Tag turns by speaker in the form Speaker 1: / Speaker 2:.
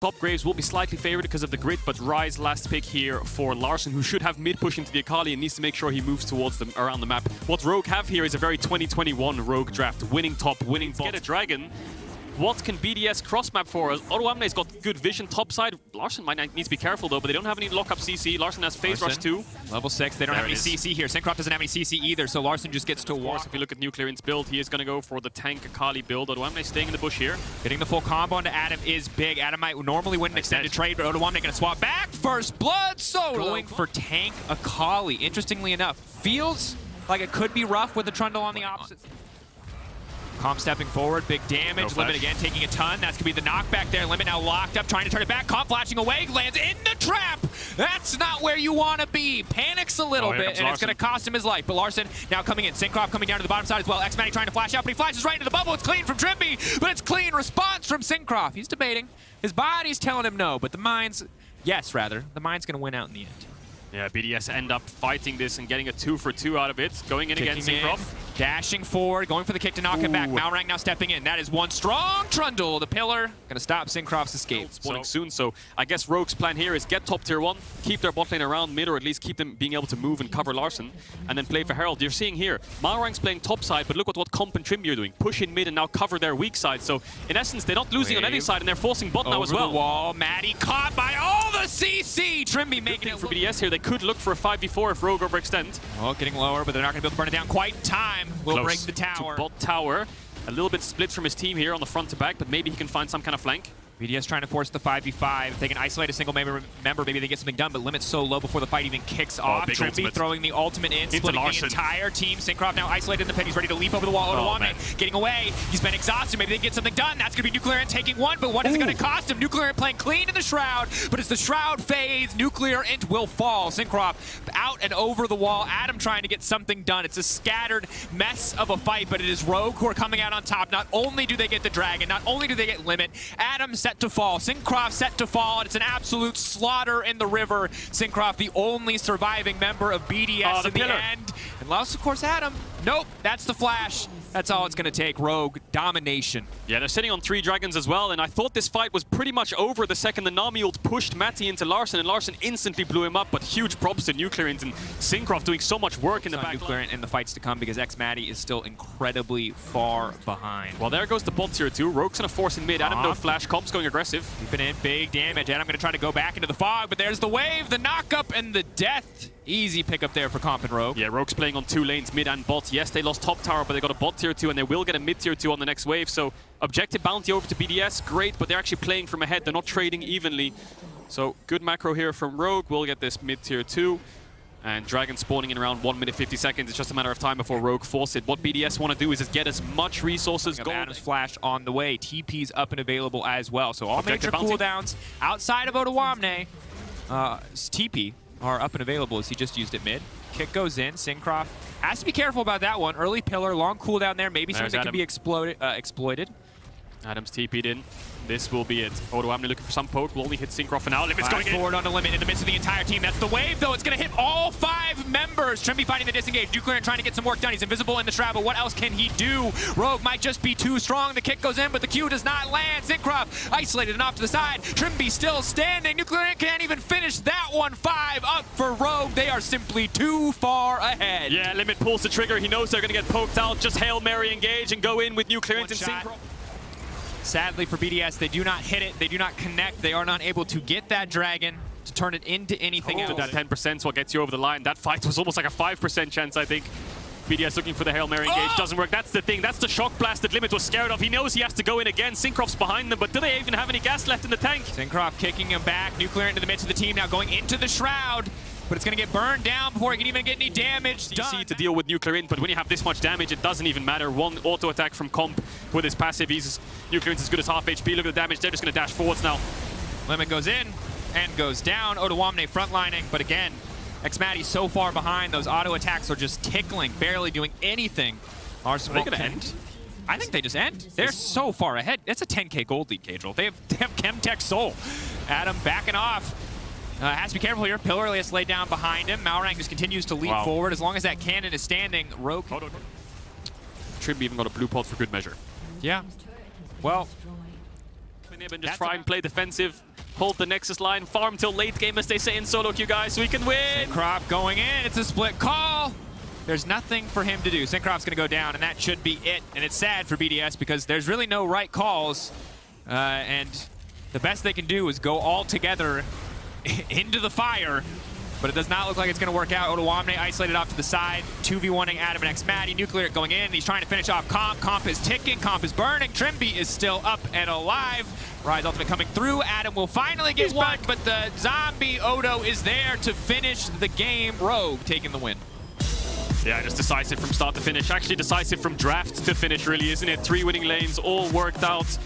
Speaker 1: Top Graves will be slightly favored because of the grid, but Rise last pick here for Larssen, who should have mid push into the Akali and needs to make sure he moves towards them around the map. What Rogue have here is a very 2021 Rogue draft. Winning top, winning bot. Get a dragon. What can BDS cross-map for us? Odoamne's got good vision top side. Larssen might need to be careful though, but they don't have any lock-up CC. Larssen has phase rush too.
Speaker 2: Level 6, they don't have any CC here. Syncroft doesn't have any CC either, so Larssen just gets to walk.
Speaker 1: If you look at Nuclear's build, he is going to go for the tank Akali build. Odoamne staying in the bush here.
Speaker 2: Getting the full combo onto Adam is big. Adam might normally win an extended trade, but Odoamne going to swap back. First blood solo. Going for tank Akali. Interestingly enough, feels like it could be rough with the Trundle on the opposite. Comp stepping forward, big damage. Limit again, taking a ton. That's going to be the knockback there. Limit now locked up, trying to turn it back. Comp flashing away, lands in the trap. That's not where you want to be. Panics a little bit, and it's going to cost him his life. But Larssen now coming in. Syncroft coming down to the bottom side as well. X-Matty trying to flash out, but he flashes right into the bubble. It's clean from Trimby, but it's clean response from Syncroft. He's debating. His body's telling him no, but the mind's, yes, rather. The mind's going to win out in the end.
Speaker 1: Yeah, BDS end up fighting this and getting a 2-for-2 out of it. Going in against Syncroft.
Speaker 2: Dashing forward, going for the kick to knock him back. Malrang now stepping in. That is one strong Trundle. The pillar gonna stop Syncroft's escape.
Speaker 1: Spawning soon, so I guess Rogue's plan here is get top tier 1, keep their bot lane around mid, or at least keep them being able to move and cover Larssen, and then play for Herald. You're seeing here, Malrang's playing top side, but look at what Comp and Trimby are doing. Push in mid and now cover their weak side. So in essence, they're not losing on any side, and they're forcing bot now as well.
Speaker 2: Over the wall, Maddie caught by all the CC. Trimby making it
Speaker 1: for BDS here. They could look for a 5v4 if Rogue overextend.
Speaker 2: Oh, getting lower, but they're not gonna be able to burn it down quite in time. Will break the tower.
Speaker 1: To bot tower. A little bit split from his team here on the front to back, but maybe he can find some kind of flank.
Speaker 2: BDS trying to force the 5v5. If they can isolate a single member, maybe they get something done, but Limit's so low before the fight even kicks off. Trimby throwing the ultimate in, splitting the entire team. Syncroft now isolated in the pit. He's ready to leap over the wall. Odoamne getting away. He's been exhausted. Maybe they can get something done. That's going to be Nuclear Int taking one, but what is it going to cost him? Nuclear Int playing clean in the Shroud, but it's the Shroud phase. Nuclear Int will fall. Syncroft out and over the wall. Adam trying to get something done. It's a scattered mess of a fight, but it is Rogue who are coming out on top. Not only do they get the Dragon, not only do they get Limit, Adam set to fall. Syncroft set to fall, and it's an absolute slaughter in the river. Syncroft, the only surviving member of BDS in the end. And lost, of course, Adam. Nope, that's the flash. That's all it's going to take. Rogue domination.
Speaker 1: Yeah, they're sitting on 3 dragons as well, and I thought this fight was pretty much over the second the Namiult pushed Matty into Larssen, and Larssen instantly blew him up, but huge props to Nuclear Int and Syncroft doing so much work in the back.
Speaker 2: Nuclear Int in the fights to come because X-Matty is still incredibly far behind.
Speaker 1: Well, there goes the bot tier 2. Rogue's going to force in mid. Adam no flash. Comp's going aggressive.
Speaker 2: Keeping in big damage. Adam going to try to go back into the fog, but there's the wave, the knock-up, and the death. Easy pickup there for Comp and Rogue.
Speaker 1: Yeah, Rogue's playing on 2 lanes, mid and bot. Yes, they lost top tower, but they got a bot tier 2, and they will get a mid tier 2 on the next wave. So objective bounty over to BDS, great, but they're actually playing from ahead. They're not trading evenly. So good macro here from Rogue. We'll get this mid tier 2. And Dragon spawning in around 1 minute 50 seconds. It's just a matter of time before Rogue force it. What BDS want to do is just get as much resources going.
Speaker 2: Adam's flash on the way. TP's up and available as well. So all major cooldowns outside of Odoamne, TP are up and available as he just used it mid. Kick goes in. Syncroft has to be careful about that one. Early pillar, long cooldown there. Maybe something that can be exploited.
Speaker 1: Adam's TP'd in. This will be it. Odoamne looking for some poke. Will only hit Syncroft for now. Limit's going
Speaker 2: forward on the Limit in the midst of the entire team. That's the wave, though. It's going to hit all 5 members. Trimby fighting the disengage. Nuclear trying to get some work done. He's invisible in the Shroud, but what else can he do? Rogue might just be too strong. The kick goes in, but the Q does not land. Syncroft isolated and off to the side. Trimby still standing. Nuclear can't even finish that one. 5 up for Rogue. They are simply too far ahead.
Speaker 1: Yeah, Limit pulls the trigger. He knows they're going to get poked out. Just Hail Mary engage and go in with Nuclear and Syncroft.
Speaker 2: Sadly for BDS, they do not hit it, they do not connect, they are not able to get that Dragon to turn it into anything else.
Speaker 1: That 10% is what gets you over the line. That fight was almost like a 5% chance, I think. BDS looking for the Hail Mary engage, doesn't work. That's the thing, that's the shock blast that Limit was scared of. He knows he has to go in again. Syncroft's behind them, but do they even have any gas left in the tank?
Speaker 2: Syncroft kicking him back, Nuclear into the midst of the team now, going into the Shroud. But it's going to get burned down before he can even get any damage done.
Speaker 1: To deal with Nuclear Int, but when you have this much damage, it doesn't even matter. One auto attack from Comp with his passive. Nuclear Int's as good as half HP. Look at the damage. They're just going to dash forwards now.
Speaker 2: Limit goes in and goes down. Odoamne frontlining, but again, X-Matty's so far behind. Those auto attacks are just tickling, barely doing anything.
Speaker 1: Are they going to end?
Speaker 2: I think they just end. They're so far ahead. It's a 10k gold lead, Cadril. They have Chemtech Soul. Adam backing off. Has to be careful here. Pillar is laid down behind him. Malrang just continues to leap forward. As long as that cannon is standing, Rogue.
Speaker 1: Trimby even got a blue pot for good measure.
Speaker 2: Yeah. Well,
Speaker 1: and just try and play defensive. hold the Nexus line, farm till late game, as they say in solo queue, guys. We can win!
Speaker 2: Syncroft going in. It's a split call. There's nothing for him to do. Syncroft's going to go down, and that should be it. And it's sad for BDS because there's really no right calls. And the best they can do is go all together into the fire. But it does not look like it's going to work out. Odoamne isolated off to the side. 2v1ing Adam and Xmatty. Nuclear going in. He's trying to finish off Comp. Comp is ticking. Comp is burning. Trimby is still up and alive. Rise Ultimate coming through. Adam will finally get one, but the zombie Odo is there to finish the game. Rogue taking the win.
Speaker 1: Yeah, just decisive from start to finish. Actually decisive from draft to finish, really, isn't it? 3 winning lanes, all worked out.